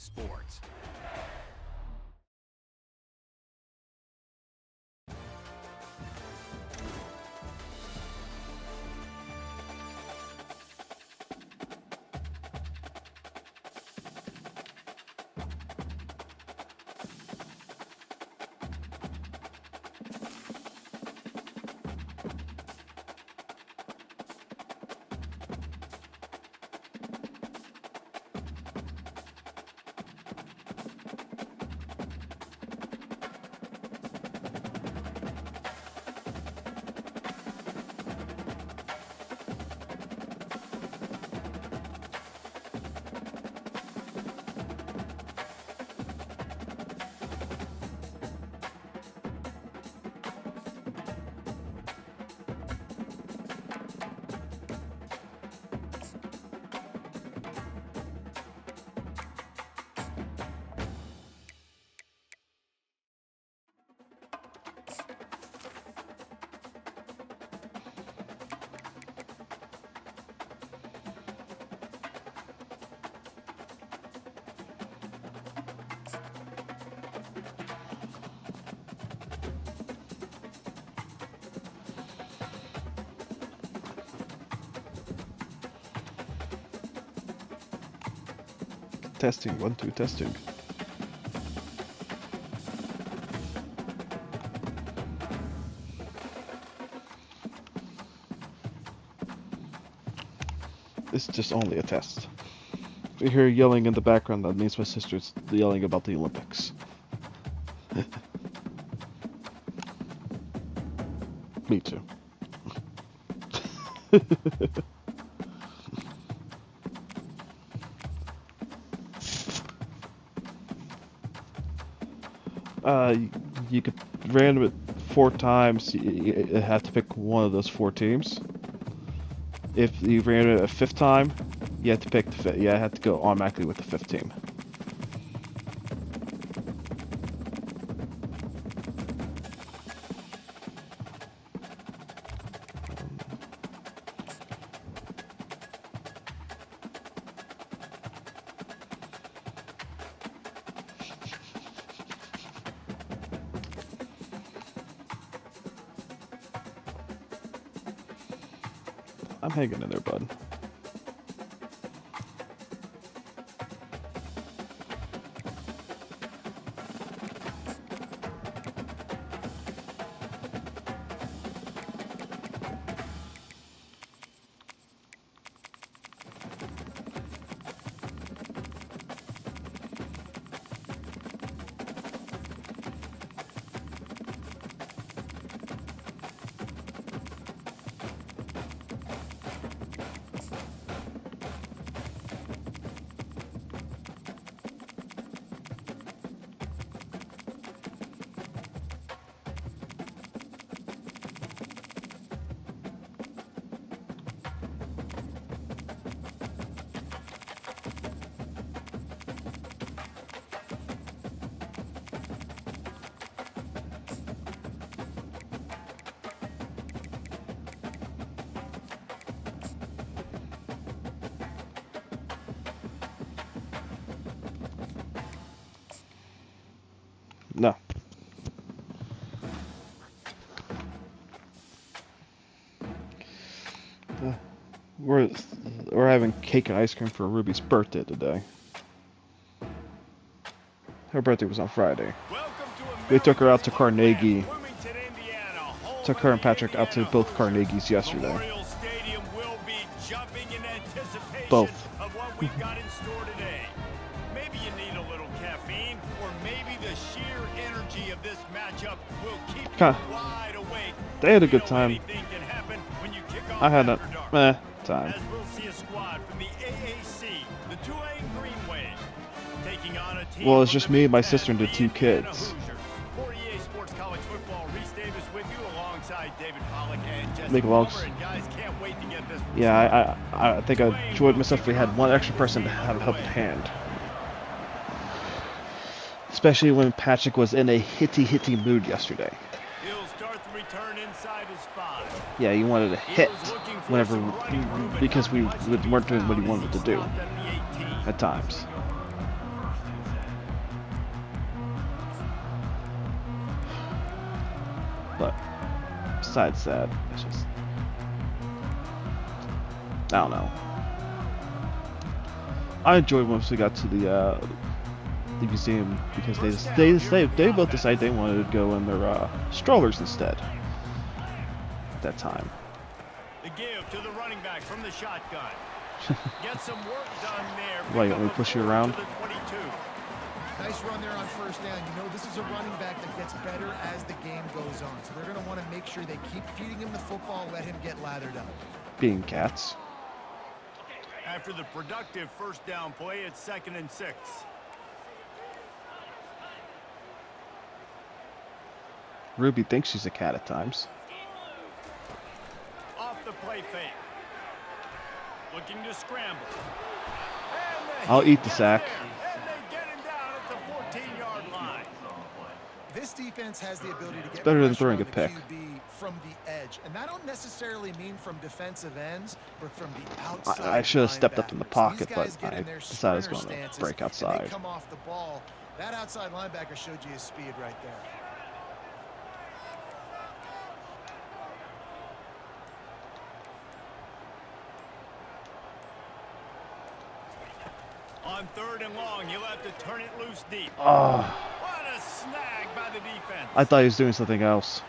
sports. Testing, 1, 2, testing. This is just only a test. If you hear yelling in the background, that means my sister's yelling about the Olympics. Me too. You could random it 4 times. You have to pick one of those 4 teams. If you random it a 5th time, you have to pick the 5th. Yeah, I have to go automatically with the 5th team. I'm hanging in there, bud. No. We're having cake and ice cream for Ruby's birthday today. Her birthday was on Friday. We took her out to Carnegie. Took her and Patrick out to both Carnegies yesterday. Both. Maybe you need a little caffeine, or maybe the sheer energy of this matchup will keep you wide awake. They had a good time. I had a time. As we'll see a squad from the AAC, the Tulane Green Wave, taking on a team. Well, it's just me, my sister, and the 2 kids. For EA Sports College Football, Reese Davis with you alongside David Pollock and Jesse Make Palmer, vlogs. and guys can't wait to get this. Yeah, I think I enjoyed myself if we had one extra person to have a helping hand. Especially when Patrick was in a hitty mood yesterday. He'll start the return inside his 5. Yeah, he wanted to hit whenever, because we weren't doing what he wanted to do at times. But besides that, it's just I don't know. I enjoyed once we got to the museum because they both decided they wanted to go in their strollers instead. At that time. The give to the running back from the shotgun. Get some work done there. Why, you want me to push you around? Nice run there on first down. You know, this is a running back that gets better as the game goes on. So they're going to want to make sure they keep feeding him the football, let him get lathered up. Being cats. After the productive first down play, it's 2nd and 6. Ruby thinks she's a cat at times. Off the play fake. Looking to scramble. I'll eat the sack. And they get him down at the 14-yard line. This defense has the ability to get better than pressure throwing on a the pick. QB from the edge. And that don't necessarily mean from defensive ends, but from the outside. I should have stepped up in the linebackers. pocket, These but guys get I in their decided I was sprinter going to stances, break and outside. they come off the ball. That outside linebacker showed you his speed right there. On 3rd and long, you'll have to turn it loose deep. Oh, What a snag by the defense. I thought he was doing something else.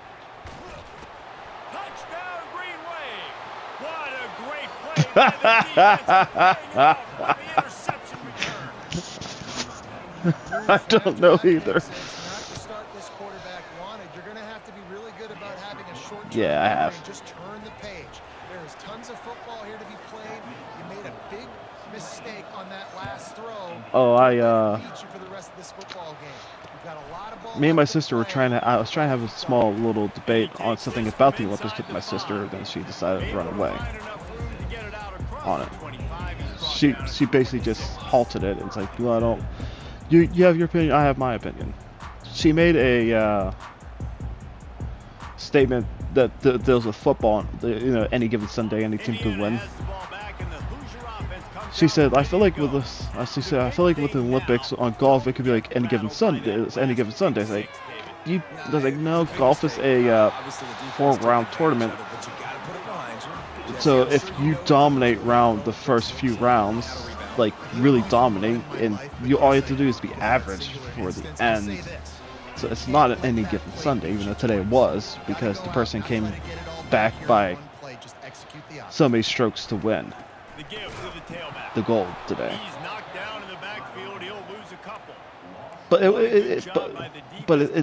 Touchdown, Green Wave. What a great play by the defense. Playing off with the interception return. I don't know either. Not to start this quarterback wanted. You're going to have to be really good about having a short Yeah, I have. and just turn the page. There's tons of football here to be played. You made a big mistake on that last throw. Oh, Beat you for the rest of this football game. You've got a lot of ball me and my left to sister were play. I was trying to have a small little debate on something about the Olympics with my sister, then she decided to run away on it. She basically just halted it. It's like, well, I don't. You have your opinion. I have my opinion. She made a statement that deals with football. Any given Sunday, any team could win. She said, I feel like with this. She said, I feel like with the Olympics on golf, it could be like any given Sunday. It's any given Sunday. It's like, I was like, no, golf is a 4-round tournament. So if you dominate the first few rounds, like really dominate, and all you have to do is be average for the end. So it's not at any given Sunday, even though today it was, because the person came back by so many strokes to win The give to the tailback. the gold today. He's knocked down in the backfield. He'll lose a couple. But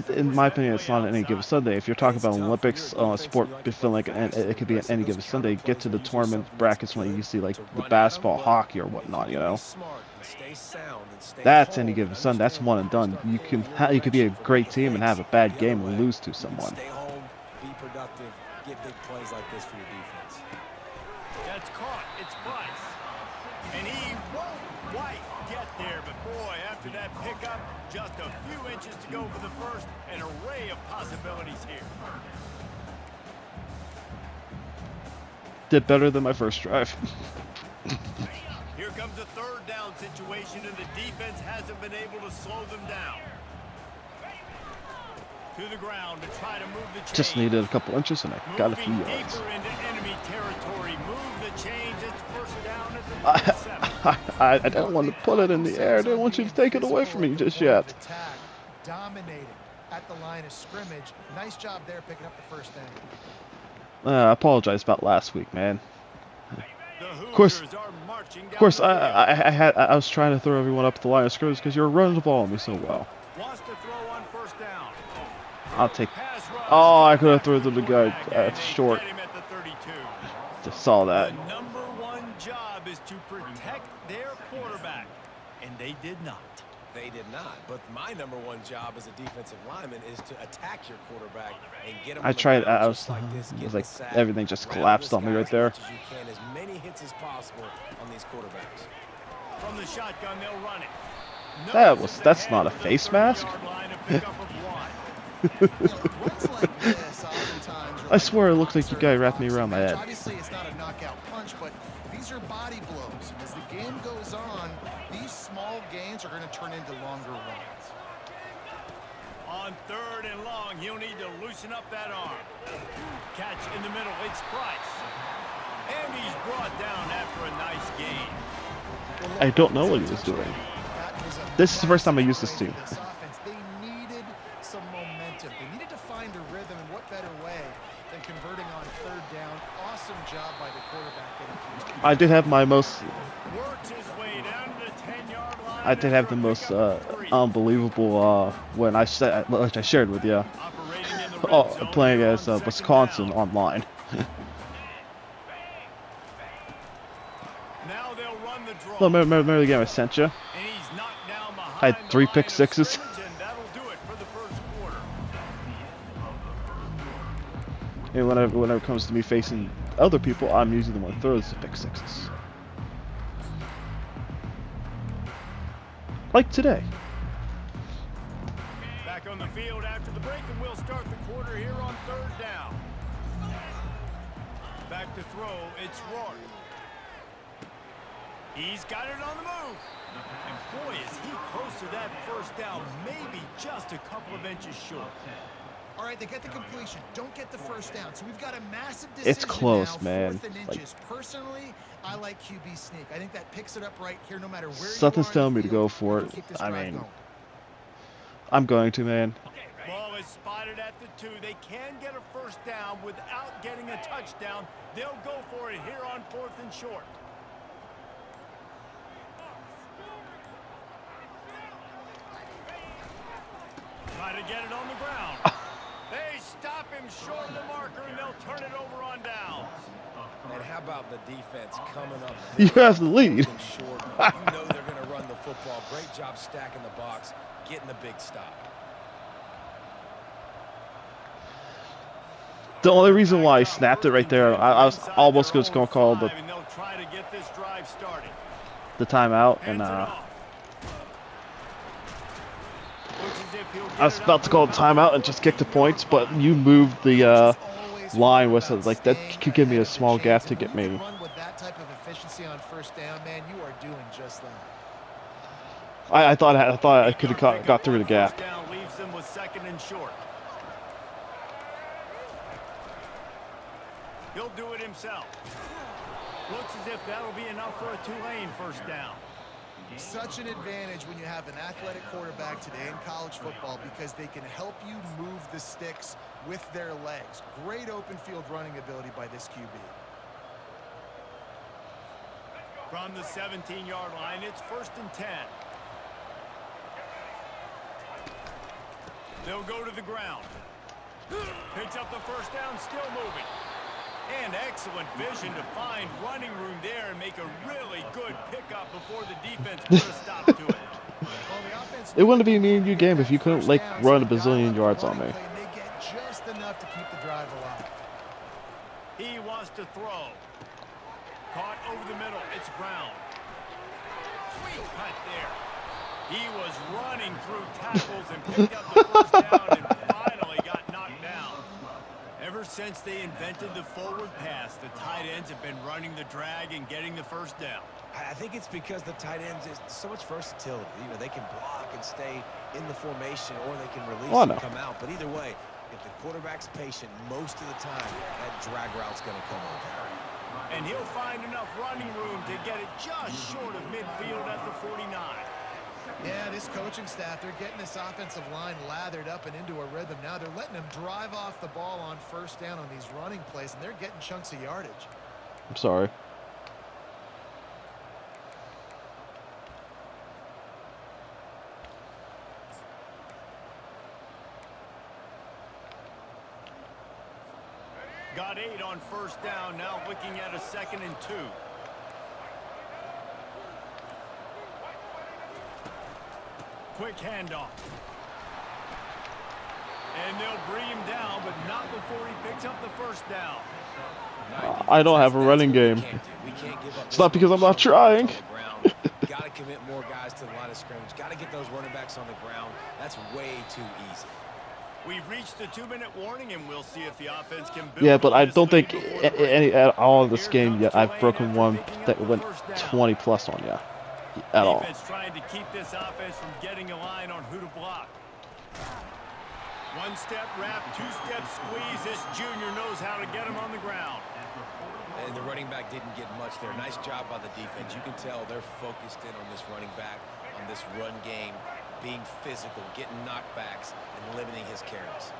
in my opinion, it's not any given Sunday. If you're talking about Olympics, sport, feeling like it could be at any given Sunday. Get to the tournament brackets when you see like the basketball, hockey, or whatnot. That's any given Sunday. That's one and done. You could be a great team and have a bad game and lose to someone. Stay home, be productive, get big plays like this for your defense. That's caught. It's Price. And he won't quite get there. But boy, after that pickup, just a few inches to go for the first. An array of possibilities here. Did better than my first drive. Here comes a 3rd down situation, and the defense hasn't been able to slow them down. To the ground to try to move the chains. Just needed a couple inches and I got a few Moving yards. deeper into enemy territory. Move the chains. It's 1st down at the 37. I don't want to put it in the air. I don't want you to take it away from me just yet. Dominating at the line of scrimmage. Nice job there picking up the first down. I apologize about last week, man. Of course, I was trying to throw everyone up at the line of scrimmage because you were running the ball on me so well. Wants to throw on 1st down. I'll take. Pass rush. Oh, I could have thrown to the guy at They short. get him at the 32. Just saw that. The number one job is to protect their quarterback, and they did not. They did not, but my number one job as a defensive lineman is to attack your quarterback and get him. I tried. I was like everything just collapsed on me right there. As many hits as possible on these quarterbacks. From the shotgun, they'll run it. That's not a face mask. I swear it looked like you guy wrapped me around my head. Obviously, it's not a knockout punch, but these are body blows. As the game goes on, these small gains are going to turn into longer runs. On 3rd and long, he'll need to loosen up that arm. Catch in the middle, it's Price. And he's brought down after a nice gain. I don't know what he was doing. This is the first time I used this team. They needed some momentum. They needed to find a rhythm, and what better way than converting on 3rd down. Awesome job by the quarterback getting through. I did have my most. Works his way down to the 10-yard line. I did have the most unbelievable when I said, which I shared with you. Playing as Wisconsin online. Now they'll run the draw. Remember the game I sent you? And he's knocked down behind I had 3 pick sixes. and that'll do it for the first quarter. And whenever it comes to me facing other people, I'm usually the one that throws the pick sixes. Like today. Back on the field after the break, and we'll start the quarter here on 3rd down. Back to throw, it's Rourke. He's got it on the move. And boy, is he close to that first down, maybe just a couple of inches short. All right, they get the completion. Don't get the first down. So we've got a massive decision. It's close, now, man. 4th and inches. Personally, I like QB sneak. I think that picks it up right here no matter where Something's you are telling me to go for it. I mean, I'm going to, man. Ball is spotted at the 2. They can get a first down without getting a touchdown. They'll go for it here on 4th and short. Try to get it on the ground. They stop him short of the marker, and they'll turn it over on downs. And how about the defense coming up? You have the lead. Short. You know they're going to run the football. Great job stacking the box, getting the big stop. The only reason why I snapped it right there, I was almost just going to call the timeout, and I was about to call the timeout and just kick the points, but you moved the line with it, like that could give me a small gap to get maybe. With that type of efficiency on 1st down, man, you are doing just that. I thought I could have got through the gap. Leaves them with 2nd and short. He'll do it himself. Looks as if that'll be enough for a Tulane first down. Such an advantage when you have an athletic quarterback today in college football because they can help you move the sticks with their legs. Great open field running ability by this QB. From the 17-yard line, it's 1st and 10. They'll go to the ground. Picks up the first down, still moving. And excellent vision to find running room there and make a really good pickup before the defense put a stop to it. It wouldn't be a me and you game if you couldn't like run a bazillion yards on me. They get just enough to keep the drive alive. He wants to throw. Caught over the middle. It's Brown. Sweet cut there. He was running through tackles and picked up the first down and finally got knocked down. Ever since they invented the forward pass, the tight ends have been running the drag and getting the first down. I think it's because the tight ends is so much versatility. You know, they can block and stay in the formation, or they can release and come out. But either way, if the quarterback's patient most of the time, that drag route's going to come over. And he'll find enough running room to get it just short of midfield at the 49. Yeah, this coaching staff, they're getting this offensive line lathered up and into a rhythm. Now they're letting them drive off the ball on 1st down on these running plays, and they're getting chunks of yardage. I'm sorry. Got 8 on 1st down, now looking at a 2nd and 2. Quick handoff. And they'll bring him down, but not before he picks up the first down. I don't have a running game. It's not because I'm not trying. Got to commit more guys to the line of scrimmage. Got to get those running backs on the ground. That's way too easy. We've reached the 2-minute warning, and we'll see if the offense can build. Yeah, but I don't think at all in this game yet I've broken one that went 20 plus on you at all. Defense trying to keep this offense from getting a line on who to block. One-step wrap, two-step squeeze. This junior knows how to get him on the ground. And the running back didn't get much there. Nice job by the defense. You can tell they're focused in on this running back, on this run game, being physical, getting knockbacks, and limiting his carries.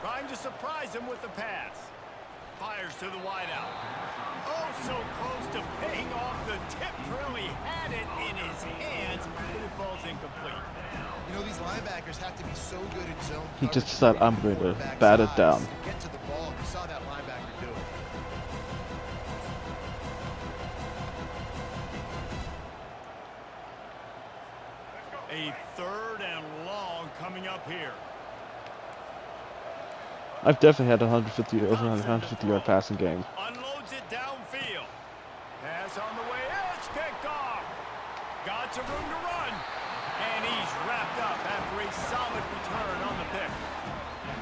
Trying to surprise him with the pass. Fires to the wideout. Oh, so close to paying off the tip. Really had it in his hands, but it falls incomplete. You know, these linebackers have to be so good in zone coverage. He just said, I'm going to bat it down. Get to the ball. You saw that linebacker do A it. 3rd and long coming up here. I've definitely had 150-yard passing game. Unloads it downfield. Pass on the way. It's picked off. Got some room to run. And he's wrapped up after a solid return on the pick.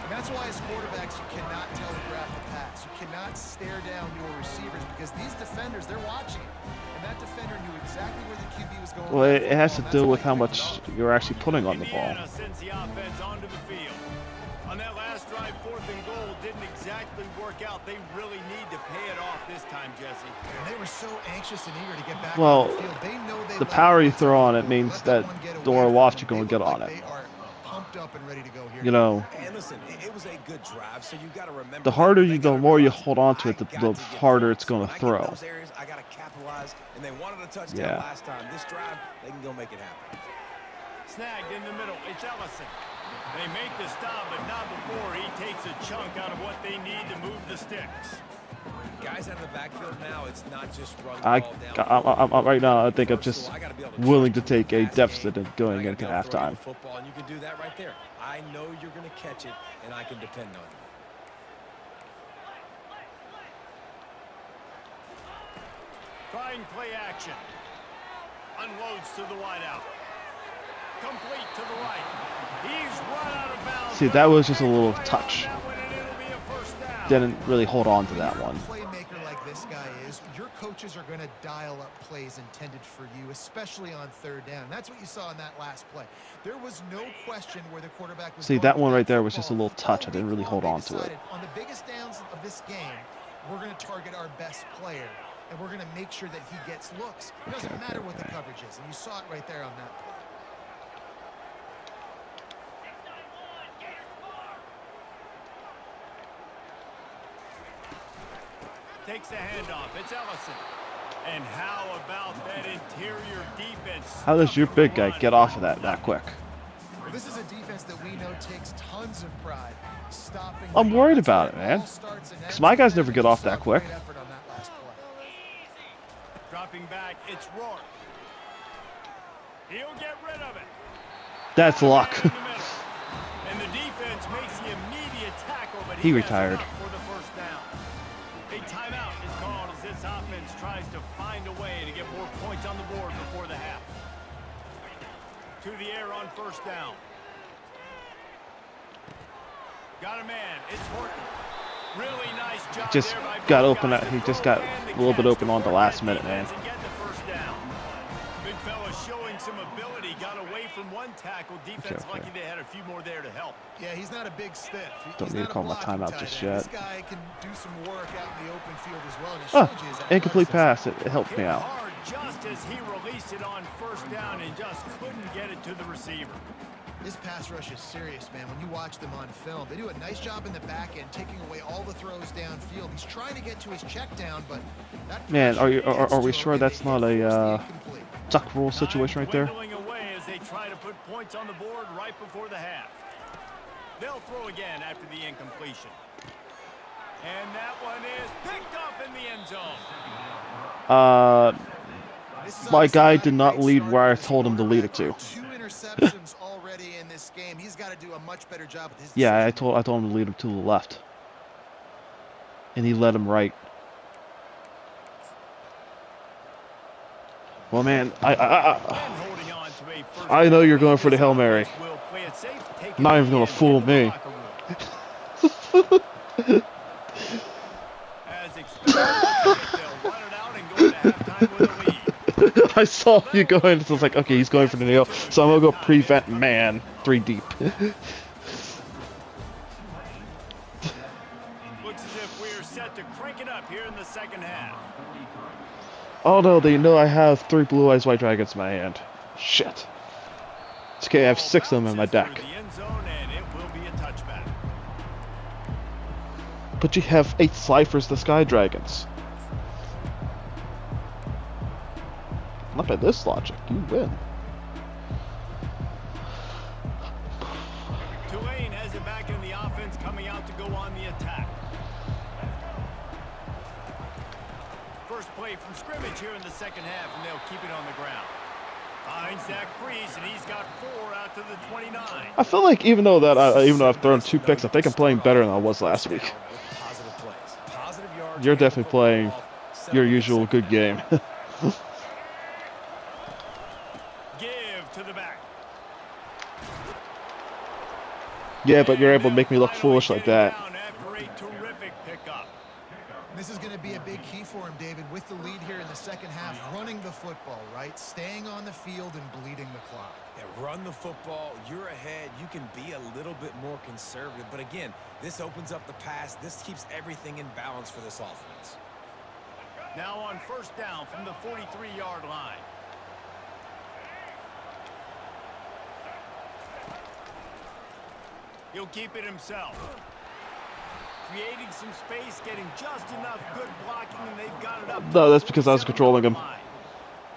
And that's why as quarterbacks, you cannot telegraph the pass. You cannot stare down your receivers because these defenders, they're watching it. And that defender knew exactly where the QB was going. Well, it has to do with how much you're actually putting on the ball. Indiana sends the offense onto the field. On that last drive, 4th and goal didn't exactly work out. They really need to pay it off this time, Jesse. And they were so anxious and eager to get back well, on the field. They know they the power you throw on it means that the more watch you're going to get on it. They are pumped up and ready to go here. You know, and listen, it was a good drive, so you got to remember the harder you, the more you hold on to it, the harder it's going to throw. I got to capitalize, and they wanted a touchdown last time. This drive, they can go make it happen. Snagged in the middle. It's Ellison. They make the stop, but not before he takes a chunk out of what they need to move the sticks. Guys out of the backfield now, it's not just run the ball down. Right now, I think I'm just willing to take a deficit and going into halftime. Football, and you can do that right there. I know you're going to catch it, and I can depend on you. Trying play action. Unloads to the wideout. Complete to the right. He's run out of bounds. See, that was just a little touch. Didn't really hold on to that one. Playmaker like this guy is, your coaches are going to dial up plays intended for you, especially on 3rd down. That's what you saw in that last play. There was no question where the quarterback was. See, that one right there was just a little touch. I didn't really hold on to it. On the biggest downs of this game, we're going to target our best player, and we're going to make sure that he gets looks. It doesn't matter what the coverage is, and you saw it right there on that play. Takes the handoff. It's Ellison. And how about that interior defense? How does your big guy get off of that quick? Well, this is a defense that we know takes tons of pride stopping. I'm worried about it, man. Because my guys never get off that quick. Dropping back, it's Rourke. He'll get rid of it. That's luck. And the defense makes the immediate tackle, but he retired. For the first down. A timeout is called as this offense tries to find a way to get more points on the board before the half. To the air on 1st down. Got a man. It's Horton. Really nice job. Just got open. He just got a little bit open on the last minute, man. Big fella showing some ability. Got away from one tackle. Defense lucky they had a few more there to help. Yeah, he's not a big stiff. Don't need to call my timeout just yet. This guy can do some work out in the open field as well. And incomplete pass. It helped me out. Hard just as he released it on 1st down and just couldn't get it to the receiver. This pass rush is serious, man. When you watch them on film, they do a nice job in the back end, taking away all the throws downfield. He's trying to get to his check down, but that man, are we sure that's not a duck rule situation right there? Away as they try to put points on the board right before the half. They'll throw again after the incompletion. And that one is picked up in the end zone. My guy did not lead where I told him to lead it to. 2 interceptions already in this game. He's got to do a much better job with his decision. Yeah, I told him to lead him to the left. And he led him right. Well, man, I know you're going for the Hail Mary. Not even going to fool me. As expected, they'll run it out and go to halftime with a lead. I saw you going, so I was like, okay, he's going for the nail, so I'm gonna go prevent man 3 deep. Looks as if we're set to crank it up here in the second half. Oh no, they know I have 3 blue eyes white dragons in my hand. Shit. It's okay, I have 6 of them in my deck. But you have 8 ciphers the sky dragons. Not by this logic, you win. Tulane has it back in the offense, coming out to go on the attack. First play from scrimmage here in the second half, and they'll keep it on the ground. Finds that crease, and he's got 4 out to the 29. I feel like even though I've thrown 2 picks, I think I'm playing better than I was last week. You're definitely playing your usual good game. To the back. Yeah, but you're able to make me look foolish like that. This is going to be a big key for him, David, with the lead here in the second half, running the football, right? Staying on the field and bleeding the clock. Yeah, run the football. You're ahead. You can be a little bit more conservative. But again, this opens up the pass. This keeps everything in balance for this offense. Now on first down from the 43-yard line. He'll keep it himself. Creating some space, getting just enough good blocking, and they've got it up. No, that's because I was controlling him.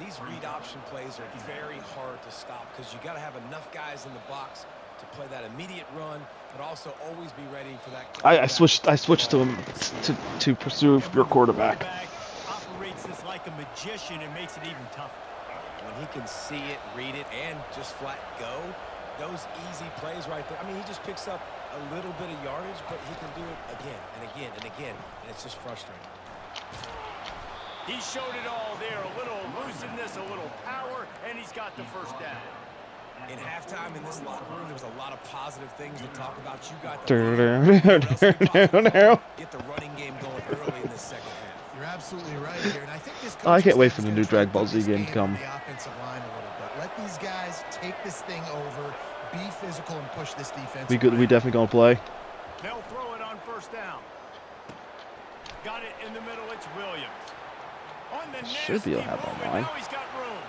These read option plays are very hard to stop because you got to have enough guys in the box to play that immediate run, but also always be ready for that. I switched to him to pursue your quarterback. Operates this like a magician and makes it even tougher. When he can see it, read it, and just flat go. Those easy plays right there. I mean, he just picks up a little bit of yardage, but he can do it again and again and again, and it's just frustrating. He showed it all there. A little elusiveness, a little power, and he's got the first down. In halftime in this locker room, there was a lot of positive things to talk about. You got get the running game going early in the second half. You're absolutely right here, and I think this. I can't wait for the new Dragon Ball Z game to come. The offensive line a little bit. Let these guys take this thing over. Be physical and push this defense. We definitely gonna play. They'll throw it on first down. Got it in the middle. It's Williams. On the should be able to have that line. Now he's got room.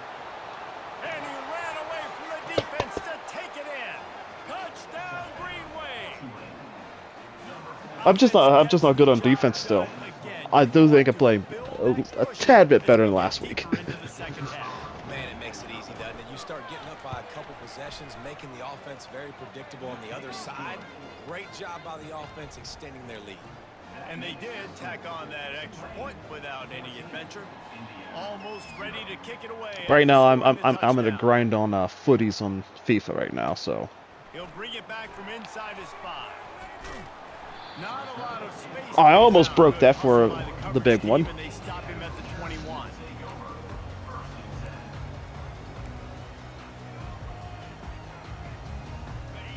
And he ran away from the defense to take it in. Touchdown, Greenway. I'm just not good on defense still. I do think I play a tad bit better than last week. Man, it makes it easy, doesn't it? You start getting up by a couple possessions, making the offense very predictable on the other side. Great job by the offense extending their lead. And they did tack on that extra point without any adventure. Almost ready to kick it away. Right now, I'm in a grind on footies on FIFA right now, so. He'll bring it back from inside his 5. Not a lot of space. I almost broke that for the big one. They stop him at the 21.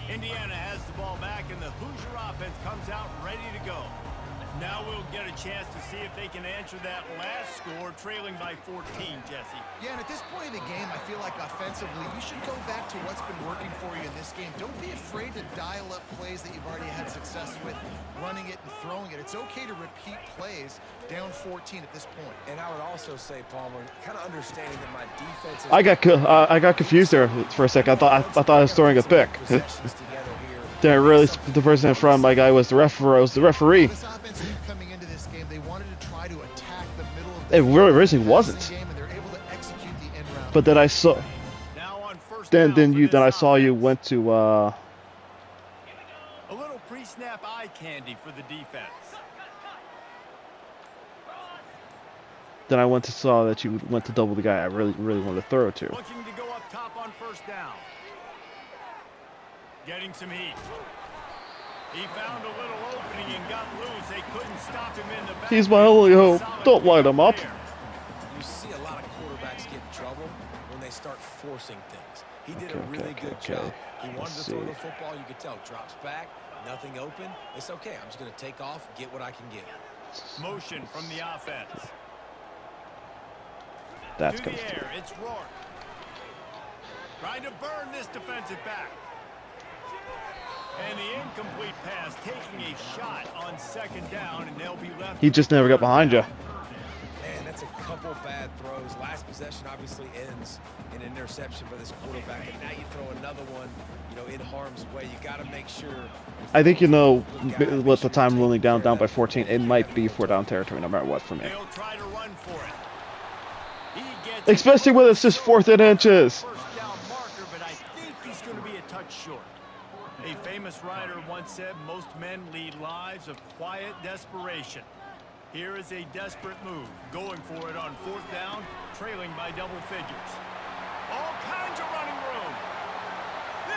Indiana has the ball back, and the Hoosier offense comes out ready to go. Now we'll get a chance to see if they can answer that last score, trailing by 14, Jesse. Yeah, and at this point in the game, I feel like offensively, you should go back to what's been working for you in this game. Don't be afraid to dial up plays that you've already had success with, running it and throwing it. It's okay to repeat plays down 14 at this point. And I would also say, Palmer, kind of understanding that my defense is... I got confused there for a second. I thought I was throwing a pick. Then I realized the person in front of my guy was the referee. This offense coming into this game, they wanted to try to attack the middle of the game. It originally wasn't. But then I saw. Then I saw you went to. A little pre-snap eye candy for the defense. Then I saw that you went to double the guy I really wanted to throw to. Looking to go up top on first down. Getting some heat. He found a little opening and got loose. They couldn't stop him in the back. He's my only hope. Don't light him up. You see a lot of quarterbacks get in trouble when they start forcing things. He did a really good job. He wanted to throw the football. You could tell. Drops back. Nothing open. It's okay. I'm just going to take off, get what I can get. Motion from the offense. That's to good. the air. It's Rourke. Trying to burn this defensive back. And the incomplete pass, taking a shot on second down, and they'll be left. He just never got behind you. Man, that's a couple bad throws. Last possession obviously ends in an interception for this quarterback, and now you throw another one, you know, in harm's way. You got to make sure. I think, you know, with the time ruling down by 14, it might be 4-down territory no matter what for me. They'll try to run for it. He gets Especially when it's just 4th and inches. First down marker, but I think he's going to be a touch short. A famous writer once said, most men lead lives of quiet desperation. Here is a desperate move, going for it on 4th down, trailing by double figures. All kinds of running room.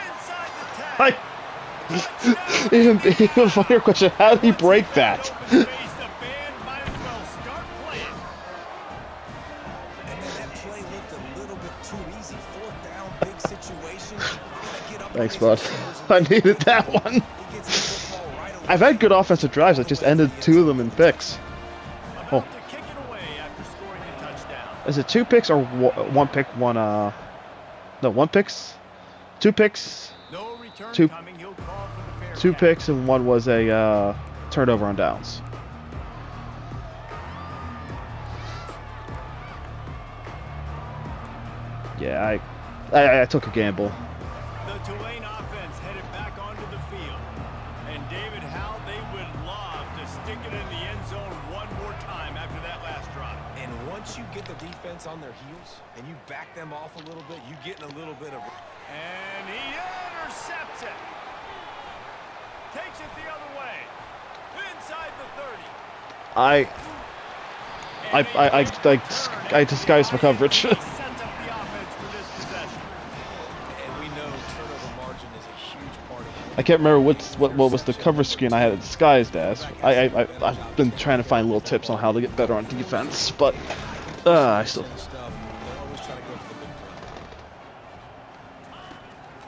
Inside the tag. Even funnier question, how did he break that? Thanks, bud. I needed that one. I've had good offensive drives. I just ended 2 of them in picks. Oh. Is it 2 picks or 1 pick, 1, no, 1 picks? 2 picks? 2 picks and 1 was a turnover on downs. Yeah, I took a gamble. The Tulane offense headed back onto the field. And David, how they would love to stick it in the end zone one more time after that last drive. And once you get the defense on their heels and you back them off a little bit, you get in a little bit of... And he intercepts it. Takes it the other way. Inside the 30. I disguised my coverage. I can't remember what was the cover screen I had it disguised as. I've been trying to find little tips on how to get better on defense, but I still.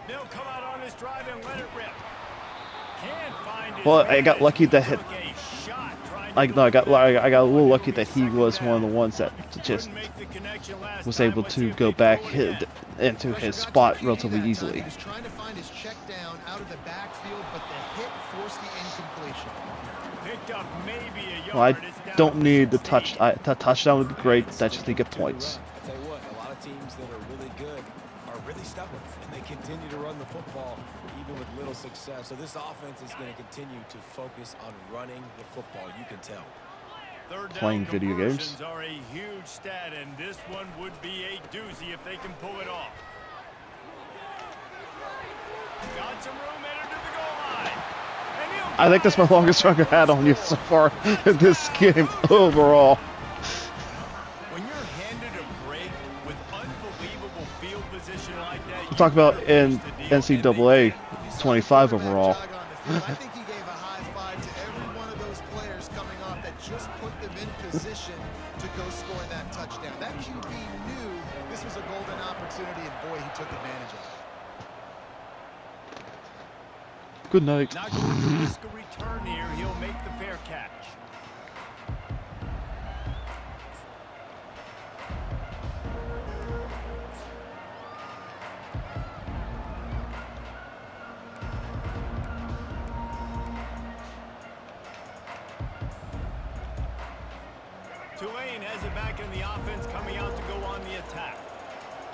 They'll come out on this drive and let it rip. Can't find it. Well, I got lucky that hit. I got a little lucky that he was one of the ones that just was able to go back into his spot relatively easily. Trying to find his check down out of the backfield, but the hit forced the incompletion. Picked up maybe a yard. Well, I don't need the touchdown would be great. That just to get points. I tell you what, a lot of teams that are really good are really stubborn, and they continue to run the football even with little success. So this offense is going to continue to focus on running the football. You can tell. Playing video games are a huge stat, and this one would be a doozy if they can pull it off. Got some room into the goal line. I think that's my longest run I've had on you so far in this game overall. When you're handed a break with unbelievable field position like that, Talk about in NCAA 25 overall. I think he gave a high five to every one of those players coming off that just put them in position to go score that touchdown. That QB knew this was a golden opportunity, and boy, he took advantage of it. Good night. Not going to risk a return here. He'll make the fair catch. Tulane has it back in the offense, coming out to go on the attack.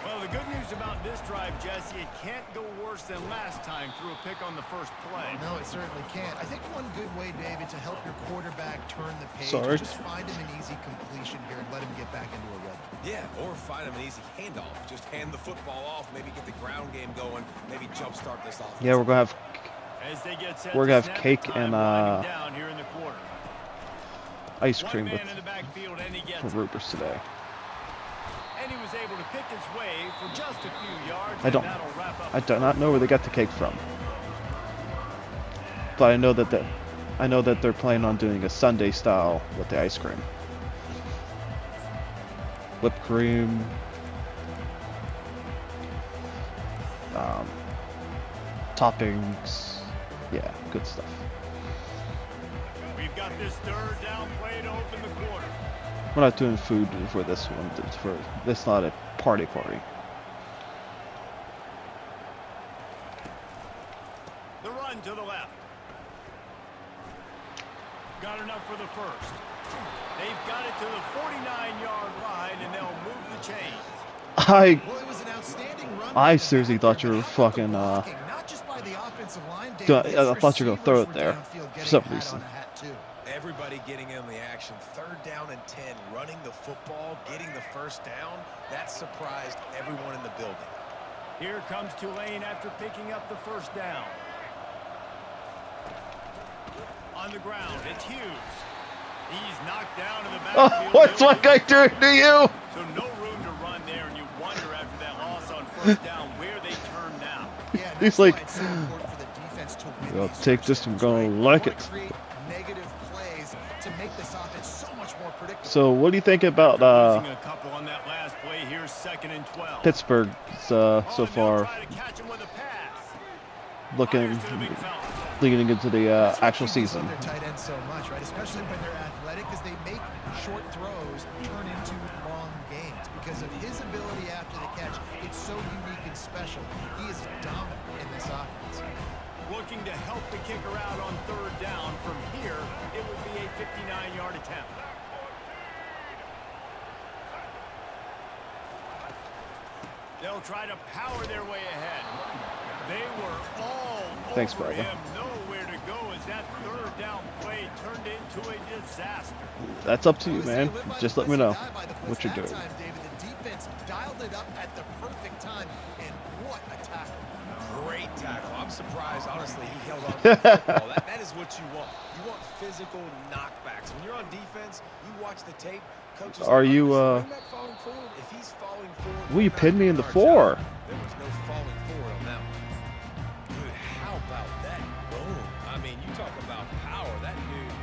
Well, the good news about this drive, Jesse, it can't go worse than last time through a pick on the first play. No, it certainly can't. I think one good way, David, to help your quarterback turn the page is just find him an easy completion here and let him get back into a rhythm. Yeah, or find him an easy handoff. Just hand the football off, maybe get the ground game going, maybe jumpstart this offense. Yeah, we're gonna have cake and down here in the quarter. ice cream for Rupers today. And he was able to pick his way for just a few yards. I do not know where they got the cake from, but I know that they're planning on doing a Sunday style with the ice cream, whipped cream, toppings, yeah, good stuff. We've got this third down play to open the quarter. We're not doing food for this one. It's not a party. The run to the left. Got enough for the first. They've got it to the 49-yard line, and they'll move the chains. I seriously thought you were fucking. I thought you were gonna throw it there for some reason. Everybody getting in the action. 3rd down and 10, running the football, getting the first down. That surprised everyone in the building. Here comes Tulane after picking up the first down. On the ground, it's Hughes. He's knocked down in the backfield. Oh, what's my guy doing to you? So no room to run there, and you wonder after that loss on first down where they turn now. Yeah, he's like, it's so important for the defense to win I'll these take this. I'm gonna like it. create negative plays to make this offense so much more predictable. So, what do you think about Losing a couple on that last play. Here's 2nd and 12. Pittsburgh so far? Try to catch him with a pass. Looking, Fires to the big fella. leading into the actual season. Their tight ends so much, right? Especially when they're athletic, because they make short throws turn into long gains because of his ability after the catch. It's so unique and special. He is dominant in this offense. Looking to help the kicker out on 3rd down. From here, it would be a 59-yard attempt. They'll try to power their way ahead. They were all over him. Nowhere to go as that 3rd down play turned into a disaster. That's up to you, man. Just let me know what you're doing. David, the defense dialed it up at the perfect time, and what a tackle. Great tackle. I'm surprised, honestly, he held on to the football. That is what you want. You want physical knockbacks. When you're on defense, you watch the tape. Coaches Are you, if he's falling forward, will you pin me in the 4? There was no falling forward on that one. Dude, how about that boom? I mean, you talk about power. That dude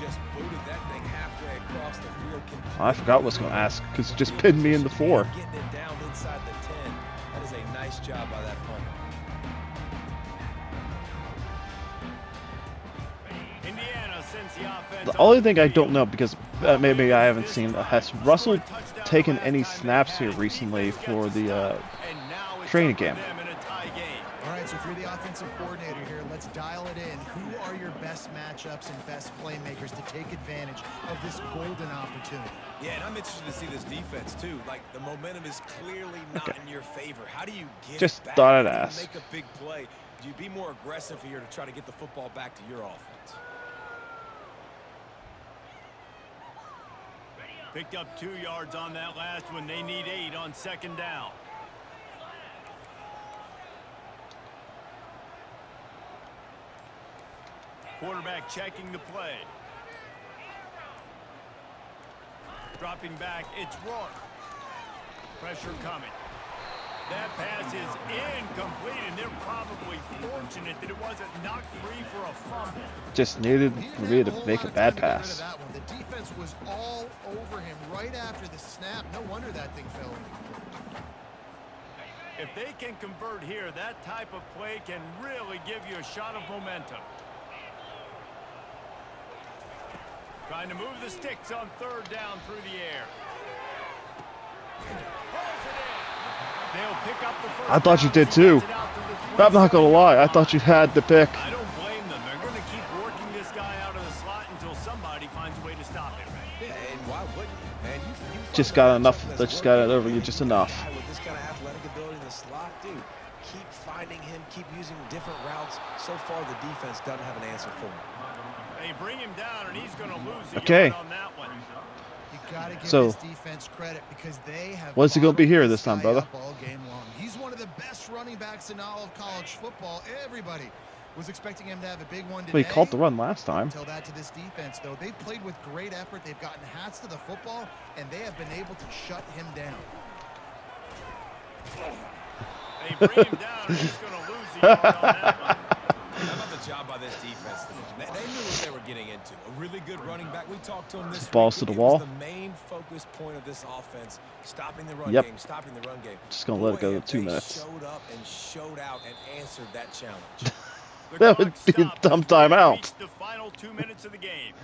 just booted that thing halfway across the field. I forgot what I was going to ask, because you just pinned me in the 4. Getting it down inside the 10. That is a nice job by that punter. The only thing I don't know, because maybe I haven't seen, has Russell taken any snaps here recently for the training camp? All right, so if you're the offensive coordinator here, let's dial it in. Who are your best matchups and best playmakers to take advantage of this golden opportunity? Yeah, and I'm interested to see this defense too. Like, the momentum is clearly not in your favor. How do you get just it back? thought I'd ask. Make a big play. Do you be more aggressive here to try to get the football back to your offense? Picked up 2 yards on that last one. They need 8 on 2nd down. Quarterback checking the play. Dropping back, it's Rourke. Pressure coming. That pass is incomplete, and they're probably fortunate that it wasn't knocked free for a fumble. Just needed for me to make a bad pass. The defense was all over him right after the snap. No wonder that thing fell in. If they can convert here, that type of play can really give you a shot of momentum. Trying to move the sticks on 3rd down through the air. They'll pick up the first. I thought you did too. I'm not gonna lie, I thought you had the pick. I don't blame them. They're going to keep working this guy out of the slot until somebody finds a way to stop him. Yeah, and why wouldn't you, man? You just got enough. That just got it over you just enough. With this kind of athletic ability in the slot, dude, keep finding him, keep using different routes. So far, the defense doesn't have an answer for him. They bring him down, and he's going to lose a okay. yard on that one. You got to give so, this defense credit because they have. What's he going to be here this time, brother? All game long. He's one of the best running backs in all of college football. Everybody was expecting him to have a big one today. Well, he called the run last time. Tell that to this defense, though. They played with great effort. They've gotten hats to the football, and they have been able to shut him down. They bring him down, and he's going to lose the yard on that one. How about the job by this defense? They knew what they were getting into. A really good running back. We talked to him this balls to the wall. The main focus point of this offense, stopping the run game, stopping the run game. Just gonna let it go to 2 minutes. Showed up and showed out and answered that challenge. That would be a dumb timeout. The final 2 minutes of the game.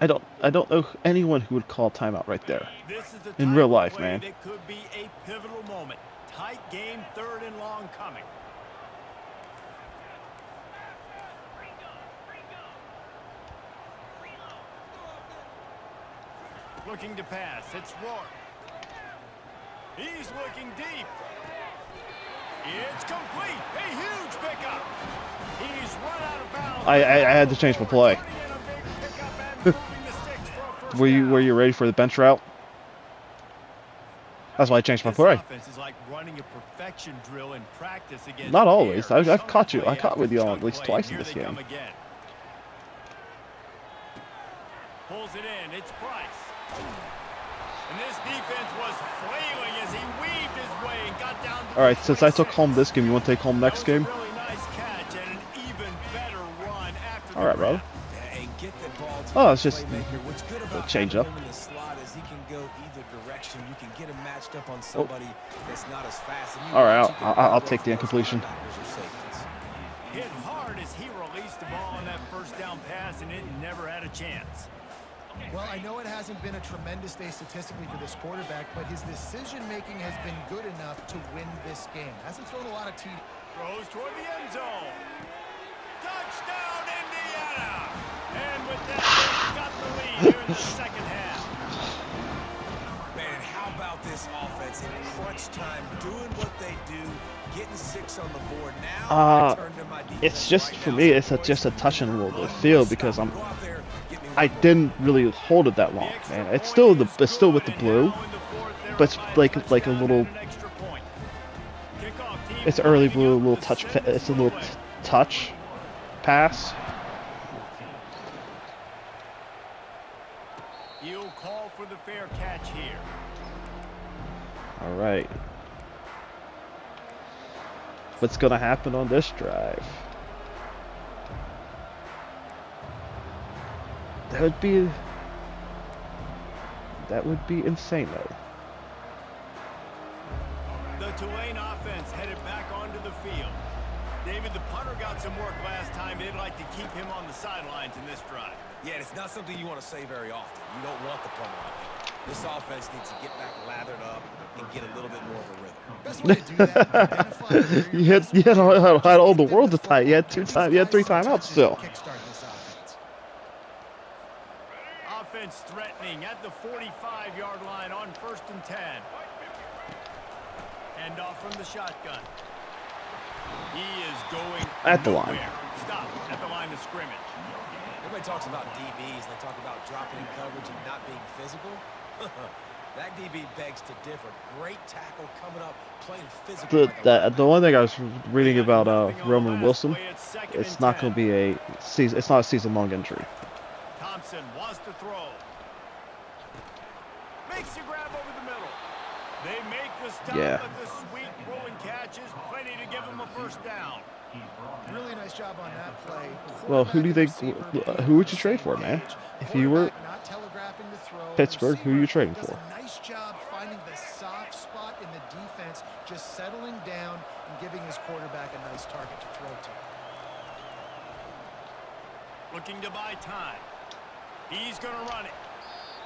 I don't know anyone who would call timeout right there. This is the In real type of life, play man. that could be a pivotal moment. Tight game, 3rd and long coming. Looking to pass. It's Rourke. He's looking deep. It's complete. A huge pickup. He's run out of bounds. I had to change my play. Were you ready for the bench route? That's why I changed my play. Offense is like running a perfection drill in practice against Not always. air. I've caught you. I Chunk caught with you play on at least after twice play. in this Here they game. come again. Pulls it in. It's Price. And this defense was flailing as he weaved his way and got down to All right, since I took home this game, you want to take home next game? Really nice catch and an even better run after All right, brother. And get the ball to Oh, it's just playmaker. What's good about change having up. him in the slot is he can go either direction. You can get him matched up on somebody that's not as fast. And All right, I'll take the incompletion. hit hard as he released the ball on that first down pass, and it never had a chance. Well, I know it hasn't been a tremendous day statistically for this quarterback, but his decision-making has been good enough to win this game. Hasn't thrown a lot of TDs. Throws toward the end zone. Touchdown, Indiana! And with that, they've got the lead here in the second half. Man, how about this offense in crunch time, doing what they do, getting 6 on the board. Now I turn to my defense It's just right for now. me. It's just a touch and roll the field because I didn't really hold it that long, man. It's still with the blue, but it's like a little. It's early blue, a little touch. It's a little touch pass. You'll call for the fair catch here. All right. What's gonna happen on this drive? That would be insane, though. The Tulane offense headed back onto the field. David, the punter got some work last time. They'd like to keep him on the sidelines in this drive. Yeah, it's not something you want to say very often. You don't want the punter out there. This offense needs to get back lathered up and get a little bit more of a rhythm. Best way to do that, identify where your You had all the world to tie. You had 3 timeouts still. Kickstart this offense. Offense threatening at the 45-yard line on 1st and 10. End off from the shotgun. He is going At the line. nowhere. Stop at the line of scrimmage. Everybody talks about DBs, and they talk about dropping in coverage and not being physical. That DB begs to differ. Great tackle coming up, playing physical. The one thing I was reading about Roman Wilson, it's not going to be it's not a season-long injury. Thompson wants to throw. Makes a grab over the middle. They make the stop, Yeah. but the sweet rolling catch is plenty to give them a first down. Really nice job on that play. Well, who do you think? Who would you trade for, man? If you were Not telegraphing the throw. Pittsburgh, who are you trading Does for? a nice job finding the soft spot in the defense, just settling down and giving his quarterback a nice target to throw to. Looking to buy time. He's going to run it.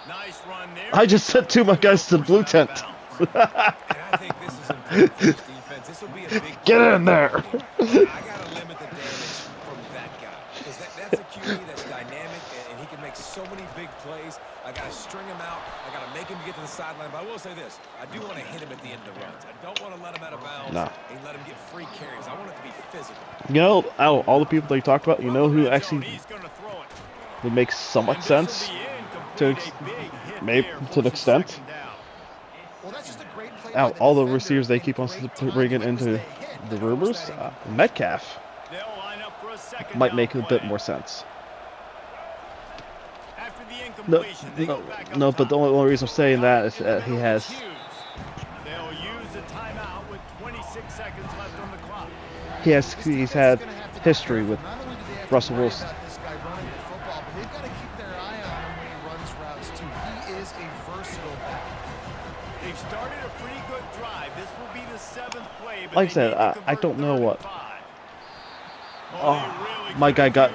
Nice run there. I just sent 2 of my guys to the blue tent. And I think this is important for this defense. This will be a big Get in there. I got to limit the damage from that guy. Because that's a QB that's dynamic, and he can make so many big plays. I got to string him out. I got to make him get to the sideline. But I will say this. I do want to hit him at the end of runs. I don't want to let him out of bounds and let him get free carries. I want it to be physical. You know, out of all the people that you talked about, you know who actually He's going to throw it. would make somewhat And this will sense be incomplete. to A big hit maybe there, to an forces extent. second down. Well, that's just a great play Out by all the defender receivers they and keep on great timing. bringing It was into the hit the that forced rumors, that incomplete. Metcalf They'll line up for a second might down make a play. bit more sense. After the No, incompletion, they go back up no, but the top. only reason I'm saying that is he has They'll use a timeout with 26 seconds left on the clock. he's had history with Not only do they have Russell to worry Wilson. about this guy running the football, but they've got to keep their eye on him when he runs routes too. He is a versatile back. They've started a pretty good drive. This will be the 7th play. But Like I they said, need to I convert don't know 3rd and what. 5. Oh, they really my could guy use got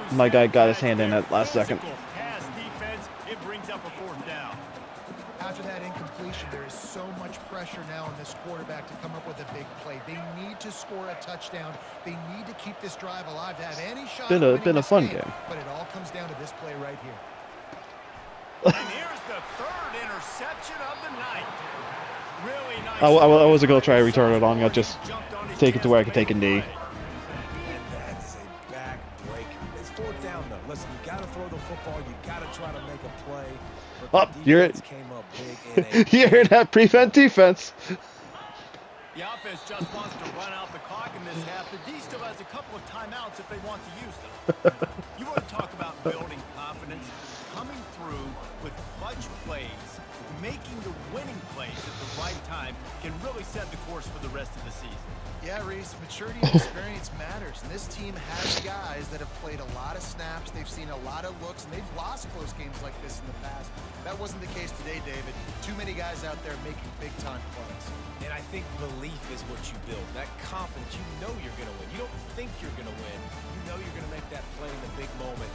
that his hand in there. at last second. Physical pass defense. If up a 4th down. After that incompletion, there is so much pressure now on this quarterback to come up with a big play. They need to score a touchdown. They need to keep this drive alive to have any shot at winning this fun game. game. But it all comes down to this play right here. And here's the 3rd interception of the night. Really nice. I wasn't going to try to return it on. I'll just take it to where I can take a knee. And that is a back-breaker. It's 4th down, though. Listen, you got to throw the football. You got to try to make a play. Up, you're it. Came up big in a You hear that? Prevent defense. The offense just wants to run out the clock in this half. The D still has a couple of timeouts if they want to use them. You want to talk about building confidence, coming through with clutch plays, making the winning plays at the right time can really set the course for the rest of the season. Yeah, Reese, maturity and experience matters. And this team has guys that have played a lot of snaps. They've seen a lot of looks, and they've lost close games like this in the past. That wasn't the case today, David. Too many guys out there making big-time plays. And I think belief is what you build. That confidence, you know you're going to win. You don't think you're going to win. You know you're going to make that play in the big moment.